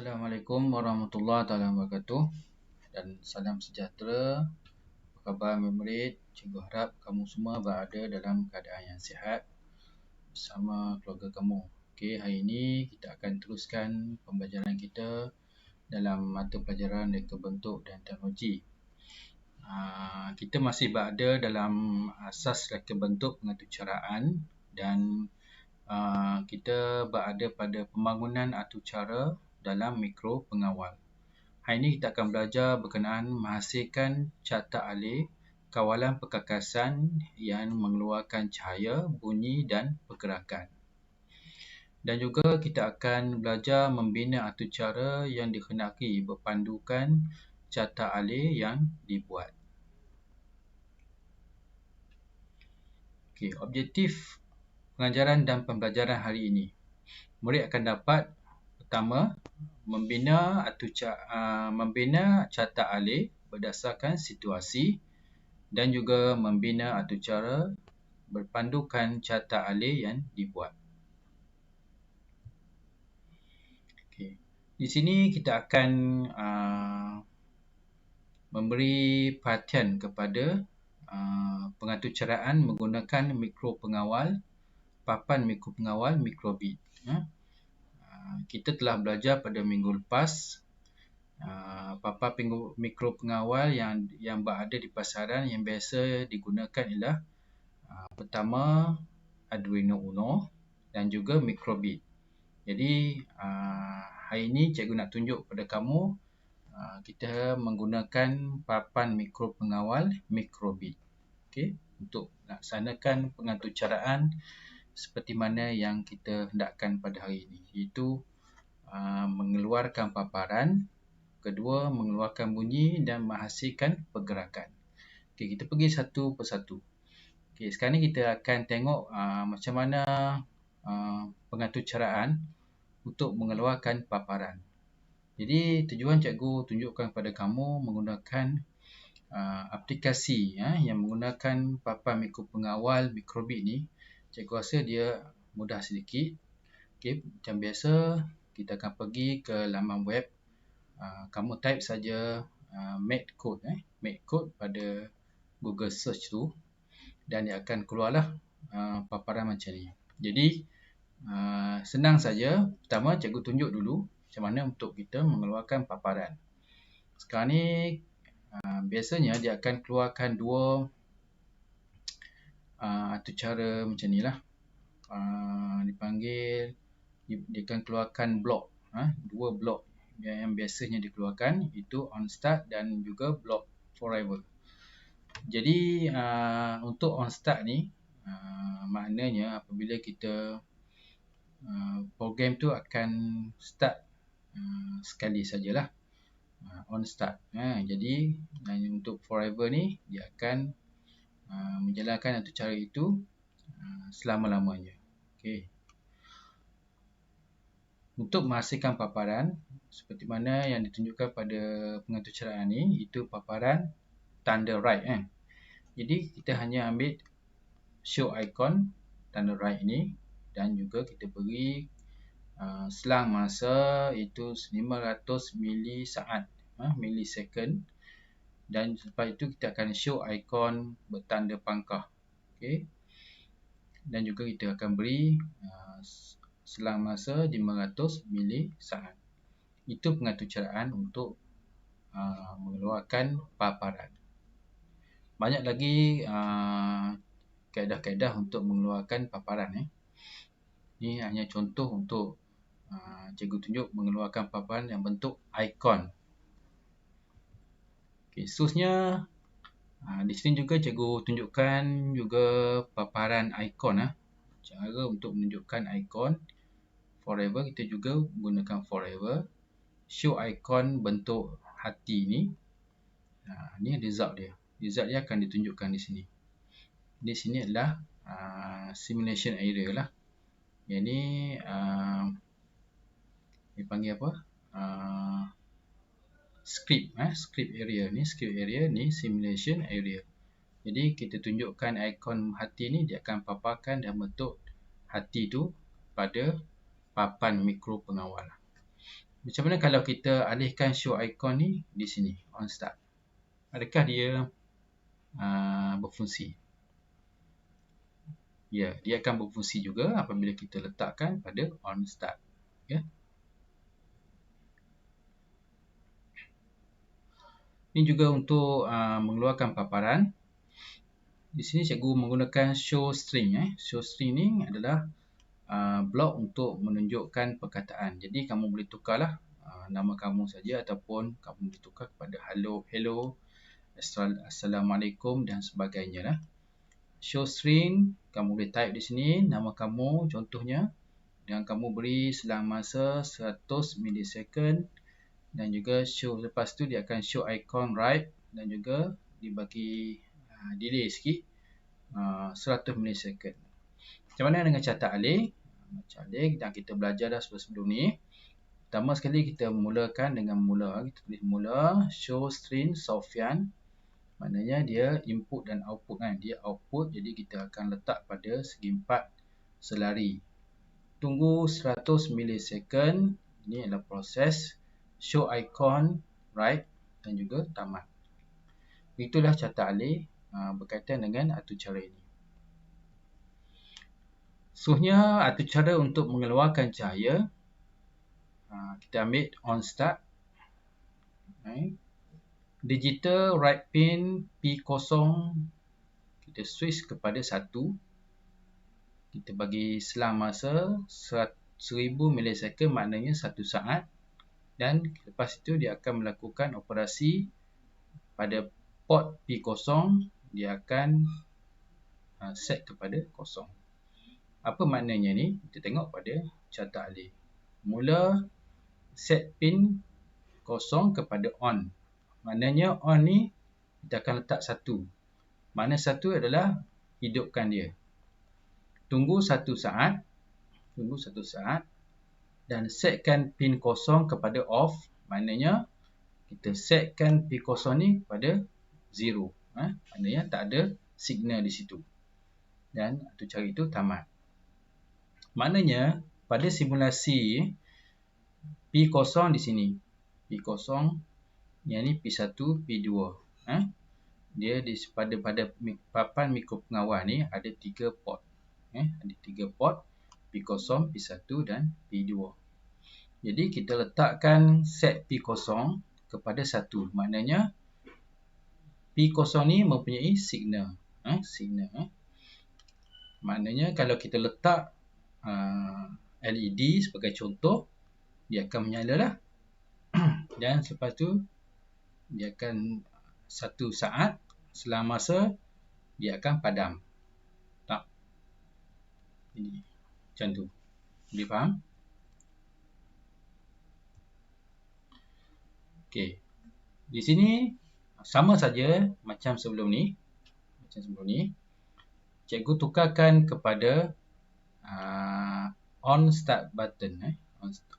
Assalamualaikum warahmatullahi wabarakatuh dan salam sejahtera. Apa khabar murid? Cikgu harap kamu semua berada dalam keadaan yang sihat bersama keluarga kamu. Okey, hari ini kita akan teruskan pembelajaran kita dalam mata pelajaran reka bentuk dan teknologi. Kita masih berada dalam asas reka bentuk pengaturcaraan dan kita berada pada pembangunan atur cara dalam mikro pengawal. Hari ini kita akan belajar berkenaan menghasilkan carta alih kawalan perkakasan yang mengeluarkan cahaya, bunyi dan pergerakan. Dan juga kita akan belajar membina atur cara yang dikhendaki berpandukan carta alih yang dibuat. Okey, objektif pengajaran dan pembelajaran hari ini. Murid akan dapat pertama, membina carta alih berdasarkan situasi dan juga membina atur cara berpandukan carta alih yang dibuat. Okay. Di sini kita akan memberi perhatian kepada pengaturcaraan menggunakan mikro pengawal, papan mikro pengawal, mikrobit. Kita telah belajar pada minggu lepas papan mikro pengawal yang berada di pasaran yang biasa digunakan ialah pertama Arduino Uno dan juga mikrobit. Jadi hari ini cikgu nak tunjuk pada kamu kita menggunakan papan mikro pengawal mikrobit. Okey, untuk laksanakan pengaturcaraan seperti mana yang kita hendakkan pada hari ini, iaitu mengeluarkan paparan, kedua mengeluarkan bunyi dan menghasilkan pergerakan. Okey, kita pergi satu persatu. Okey, sekarang ni kita akan tengok macam mana pengaturcaraan untuk mengeluarkan paparan. Jadi tujuan cikgu tunjukkan kepada kamu menggunakan aplikasi yang menggunakan papan mikro pengawal mikrobit ni. Cikgu rasa dia mudah sedikit. Okey, macam biasa kita akan pergi ke laman web. Kamu type saja MakeCode pada Google search tu dan dia akan keluarlah paparan macam ni. Jadi senang saja. Pertama cikgu tunjuk dulu macam mana untuk kita mengeluarkan paparan. Sekarang ni biasanya dia akan keluarkan dua atur cara macam ni lah. Dia akan keluarkan blok. Dua blok yang biasanya dikeluarkan, itu on start dan juga blok forever. Jadi untuk on start ni maknanya apabila kita program tu akan start sekali sajalah, on start. Jadi untuk forever ni dia akan menjalankan atur cara itu selama-lamanya. Okey. Untuk menghasilkan paparan seperti mana yang ditunjukkan pada pengaturcaraan ni, itu paparan tanda right. Jadi kita hanya ambil show icon tanda right ni dan juga kita beri selang masa itu 500 millisecond dan selepas itu kita akan show icon bertanda pangkah. Okey. Dan juga kita akan beri selang masa 500 milisaat. Itu pengaturcaraan untuk mengeluarkan paparan. Banyak lagi kaedah-kaedah untuk mengeluarkan paparan. Ini hanya contoh untuk cikgu tunjuk mengeluarkan paparan yang bentuk ikon. Okay, khususnya di sini juga cikgu tunjukkan juga paparan ikon. Cara untuk menunjukkan ikon forever, kita juga gunakan forever. Show icon bentuk hati ni. Ni result dia. Result dia akan ditunjukkan di sini. Di sini adalah simulation area lah. Yang ni dipanggil apa? Script area ni simulation area. Jadi kita tunjukkan ikon hati ni, dia akan paparkan dan bentuk hati tu pada papan mikro pengawal. Macam mana kalau kita alihkan show icon ni di sini, on start? Adakah dia berfungsi? Ya, dia akan berfungsi juga apabila kita letakkan pada on start. Ya. Ini juga untuk mengeluarkan paparan. Di sini cikgu menggunakan show string. Show string ni adalah blok untuk menunjukkan perkataan. Jadi kamu boleh tukarlah nama kamu saja ataupun kamu boleh tukar kepada hello, assalamualaikum dan sebagainya lah. Show string, kamu boleh type di sini nama kamu contohnya dan kamu beri selang masa 100 millisecond dan juga show lepas tu dia akan show icon right dan juga dibagi delay sikit 100 millisecond. Macam mana dengan catat alih? Dan kita belajar dah sebelum ni. Pertama sekali kita mulakan dengan kita tulis mula show string Sofyan. Maknanya dia input dan output kan. Dia output, jadi kita akan letak pada segi 4 selari. Tunggu 100 millisecond. Ini adalah proses show icon right dan juga tamat. Itulah catat alih berkaitan dengan atur cara ini. Seterusnya, atur cara untuk mengeluarkan cahaya. Kita ambil on start. Digital right pin P0 kita switch kepada 1. Kita bagi selang masa 1000 millisecond, maknanya 1 saat. Dan lepas itu dia akan melakukan operasi pada port P0. Dia akan set kepada 0. Apa maknanya ni? Kita tengok pada catat alih. Mula set pin 0 kepada on. Maknanya on ni kita akan letak 1. Makna 1 adalah hidupkan dia. Tunggu 1 saat. Dan setkan pin 0 kepada off. Maknanya kita setkan pin 0 ni pada 0. Maknanya tak ada signal di situ. Dan atur cara itu tamat. Maknanya pada simulasi P0 di sini. P0 yang ni P1, P2. Dia pada papan mikropengawal ni ada 3 port. Ada 3 port P0, P1 dan P2. Jadi kita letakkan set P0 kepada 1. Maknanya P0 ni mempunyai signal. Maknanya kalau kita letak LED sebagai contoh, dia akan menyala lah. Dan selepas tu dia akan 1 saat selang masa dia akan padam. Tak? Ini macam tu. Boleh faham? Okey. Di sini sama saja macam sebelum ni. Cikgu tukarkan kepada on start button.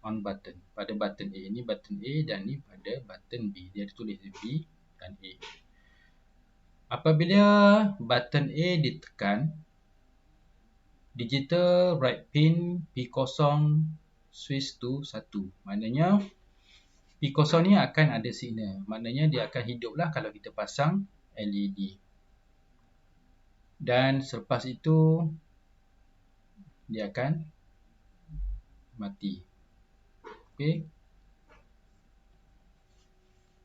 On button. Pada button A. Ini button A dan ni pada button B. Dia tulis B dan A. Apabila button A ditekan, digital right pin P0 switch to 1. Maknanya P0 ni akan ada signal. Maknanya dia akan hiduplah kalau kita pasang LED. Dan selepas itu dia akan mati. Okey.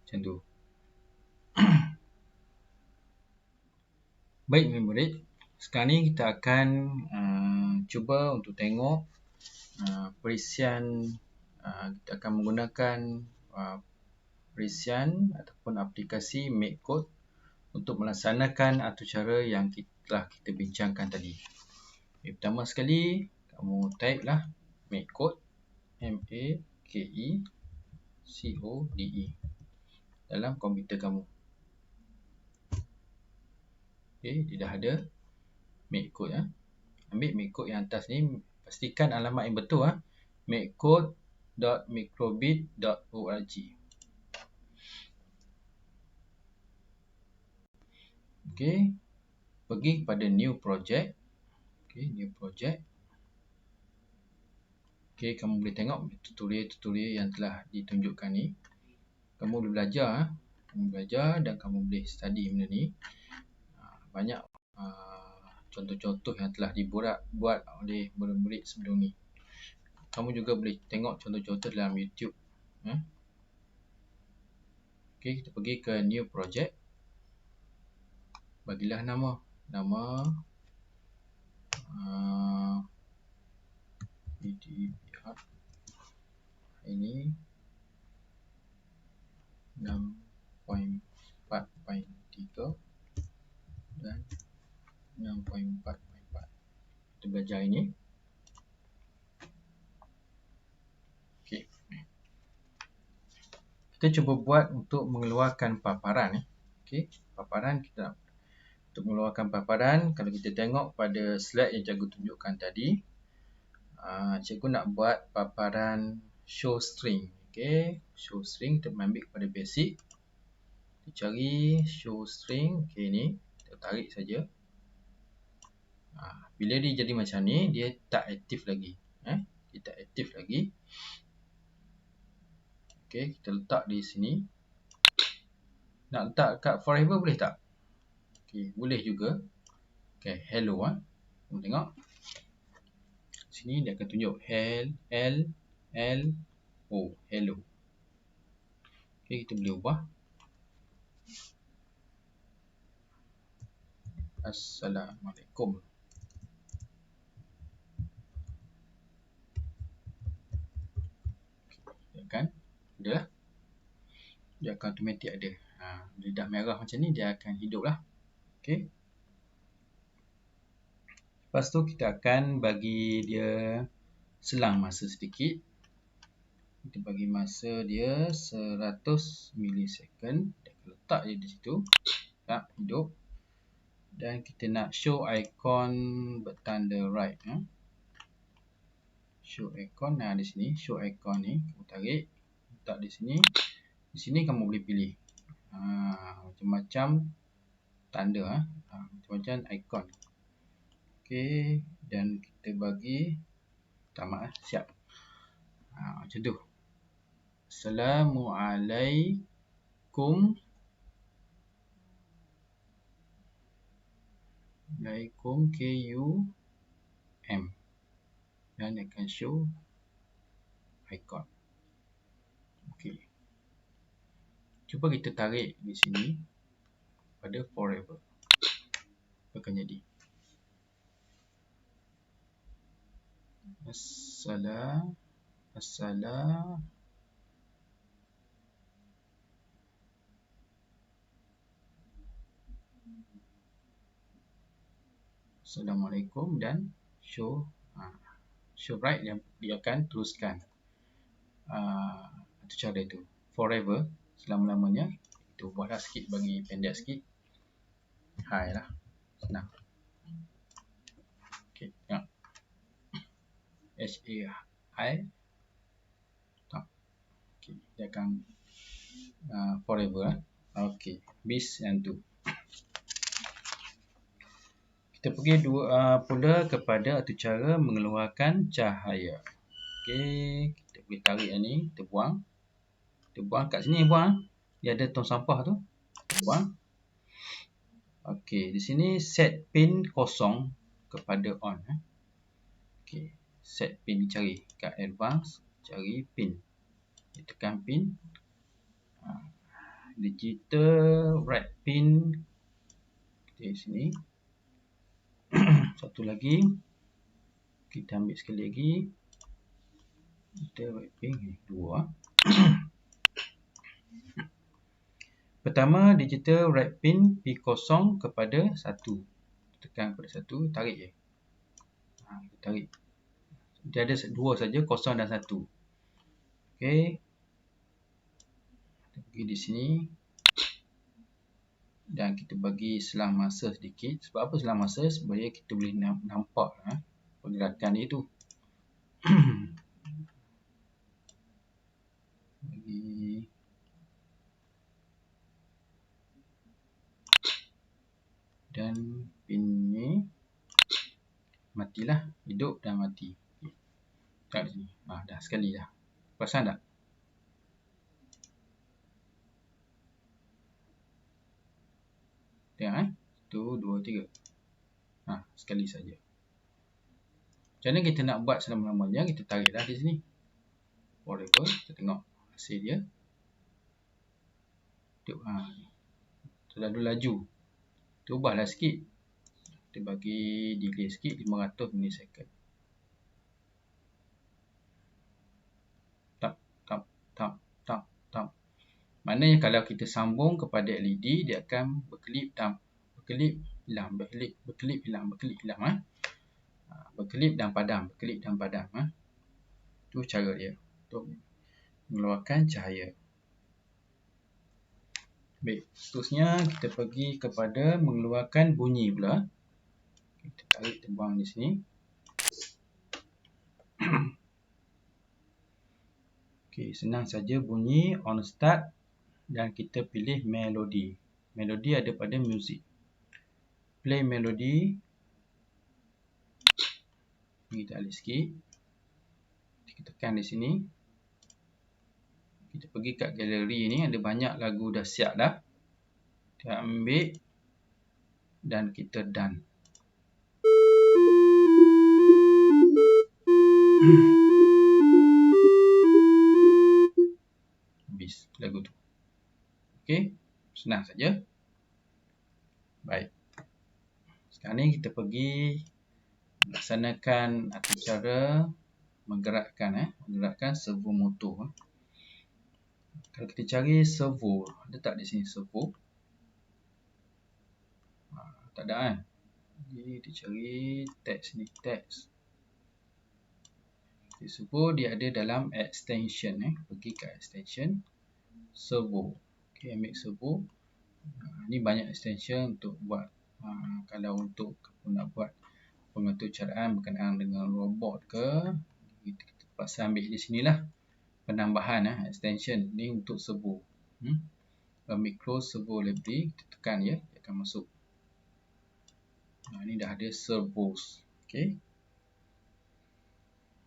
Macam tu. Baik murid, sekarang ni kita akan cuba untuk tengok perisian. Kita akan menggunakan perisian ataupun aplikasi MakeCode untuk melaksanakan atur cara yang telah kita bincangkan tadi. Pertama sekali, kamu type lah MakeCode, MakeCode dalam komputer kamu. Okey, dia dah ada MakeCode. Ambil MakeCode yang atas ni, pastikan alamat yang betul. makecode.microbit.org. Okey, pergi kepada new project. Okey, new project. Okey, kamu boleh tengok tutorial-tutorial yang telah ditunjukkan ni. Kamu boleh belajar, dan kamu boleh study benda ni. Banyak contoh-contoh yang telah buat oleh murid-murid sebelum ni. Kamu juga boleh tengok contoh-contoh dalam YouTube. Okey, kita pergi ke new project. Bagilah nama PDBR ini 6.4.3 dan 6.4.4. Kita belajar ini. Okey. Kita cuba buat untuk mengeluarkan paparan. Okey, paparan kita untuk mengeluarkan paparan. Kalau kita tengok pada slide yang cikgu tunjukkan tadi, cikgu nak buat paparan show string. Okey, show string kita ambil pada basic. Kita cari show string. Okey, ni kita tarik saja. Bila dia jadi macam ni, dia tak aktif lagi. Dia tak aktif lagi. Okey, kita letak di sini. Nak letak kat forever boleh tak? Okey, boleh juga. Okey, hello kamu tengok. Sini dia akan tunjuk hello. Okey, kita boleh ubah. Assalamualaikum. Dia akan ada lah. Dia akan automatik ada. Dia dah merah macam ni, dia akan hidup lah. Okey. Lepas tu kita akan bagi dia selang masa sedikit. Kita bagi masa dia 100 millisecond. Kita letak dia di situ. Tak hidup. Dan kita nak show icon bertanda right. Show icon. Di sini show icon ni. Kamu tarik. Letak di sini. Di sini kamu boleh pilih. Macam-macam tanda. Macam-macam icon. Okey. Dan kita bagi. Tamat. Siap. Macam tu. Assalamualaikum. KUM. Dan akan show icon. Okey. Cuba kita tarik di sini pada forever. Apa akan jadi? Assalamualaikum dan show right, dia akan teruskan itu cara itu forever, selama-lamanya. Kita ubahlah sikit, bagi pendek sikit. Hai lah, senang. Okey, tengok HAI. Okey, dia akan forever. Okey, bis yang tu. Kita pergi pula kepada satu cara mengeluarkan cahaya. Okey, kita boleh tarik yang ni, kita buang. Kita buang kat sini, buang. Dia ada tong sampah tu. Kita buang. Okey, di sini set pin kosong kepada on. Okey, set pin dicari kat advance, cari pin. Kita tekan pin. Digital red pin di sini. Satu lagi. Kita ambil sekali lagi. Kita red pin dua. Pertama, digital red pin P0 kepada 1. Tekan kepada 1, tarik je. Tarik. Dia ada dua saja, 0 dan 1. Okey. Kita pergi di sini. Dan kita bagi selang masa sedikit. Sebab apa selang masa? Supaya kita boleh nampak pergerakan dia tu. Bagi. Dan pin ni matilah, hidup dan mati. Kat sini. Dah sekali dah. Perasan tak? Tengok 1, 2, 3. Sekali saja. Macam mana kita nak buat selama-lamanya? Kita tariklah di sini. Forever. Kita tengok hasil dia. Terlalu laju. Kita ubahlah sikit. Kita bagi delay sikit, 500 milisecond. Tap. Maknanya kalau kita sambung kepada LED, dia akan berkelip, hilang, berkelip, hilang. Berkelip dan padam. Itu cara dia untuk mengeluarkan cahaya. Baik, seterusnya kita pergi kepada mengeluarkan bunyi pula. Kita tarik terbang di sini. Okey, senang saja bunyi on start dan kita pilih melodi. Melodi ada pada music. Play melody. Kita alih sikit. Kita tekan di sini. Kita pergi kat galeri ni, ada banyak lagu dah siap dah. Kita ambil dan kita done. Habis lagu tu. Okey, senang saja. Baik. Sekarang ni kita pergi melaksanakan cara menggerakkan servo motor. Kalau kita cari servo, ada tak di sini servo? Tak ada kan? Jadi kita cari teks ni, teks. Servo dia ada dalam extension. Pergi ke extension servo. Okey, ambil servo. Ni banyak extension untuk buat. Kalau untuk nak buat pengaturcaraan berkenaan dengan robot ke, kita terpaksa ambil di sinilah penambahan extension ni untuk servo. Micro servo library, kita tekan dia akan masuk. Ni dah ada servos. Okey.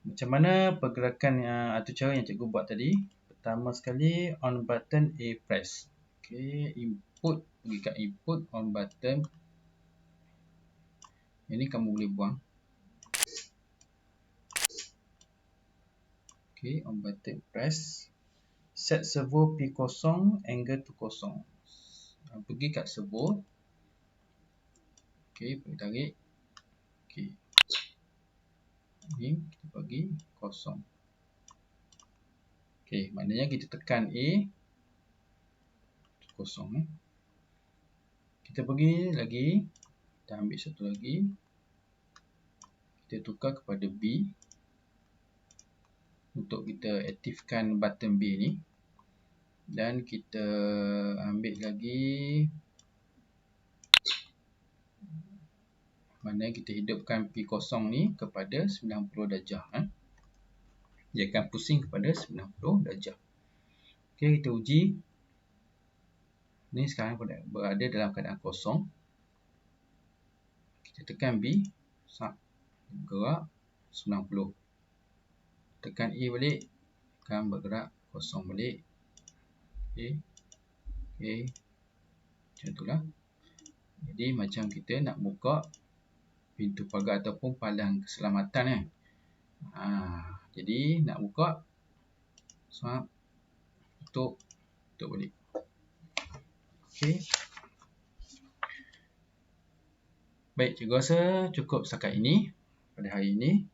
Macam mana pergerakan atau cara yang cikgu buat tadi? Pertama sekali on button A press. Okey, input, pergi kat input on button. Ini kamu boleh buang. Okey, on button press. Set servo P0, angle to 0. Pergi kat servo. Okey, boleh tarik. Okey. Ni kita bagi 0. Okey, maknanya kita tekan A 0. Kita pergi lagi. Kita ambil satu lagi. Kita tukar kepada B. Untuk kita aktifkan button B ni. Dan kita ambil lagi. Maknanya kita hidupkan P0 ni kepada 90 darjah. Dia akan pusing kepada 90 darjah. Okey, kita uji. Ni sekarang berada dalam keadaan kosong. Kita tekan B. Bergerak 90. Tekan E balik. Akan bergerak kosong balik. Okey. Macam itulah. Jadi macam kita nak buka pintu pagar ataupun palang keselamatan. Jadi nak buka. Tutup balik. Okey. Baik, cikgu rasa cukup setakat ini pada hari ini.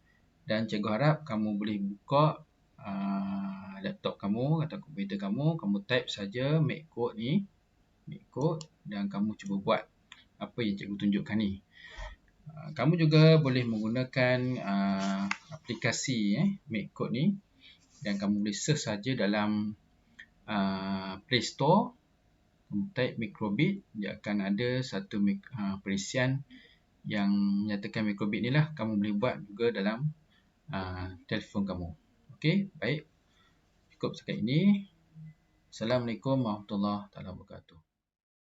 Dan cikgu harap kamu boleh buka laptop kamu atau komputer kamu. Kamu type saja make code ni. Make code dan kamu cuba buat apa yang cikgu tunjukkan ni. Kamu juga boleh menggunakan aplikasi make code ni. Dan kamu boleh search saja dalam Play Store. Kamu type microbit. Dia akan ada satu perisian yang menyatakan microbit ni lah. Kamu boleh buat juga dalam telefon kamu. Okey, baik. Cukup setakat ini. Assalamualaikum warahmatullahi wabarakatuh.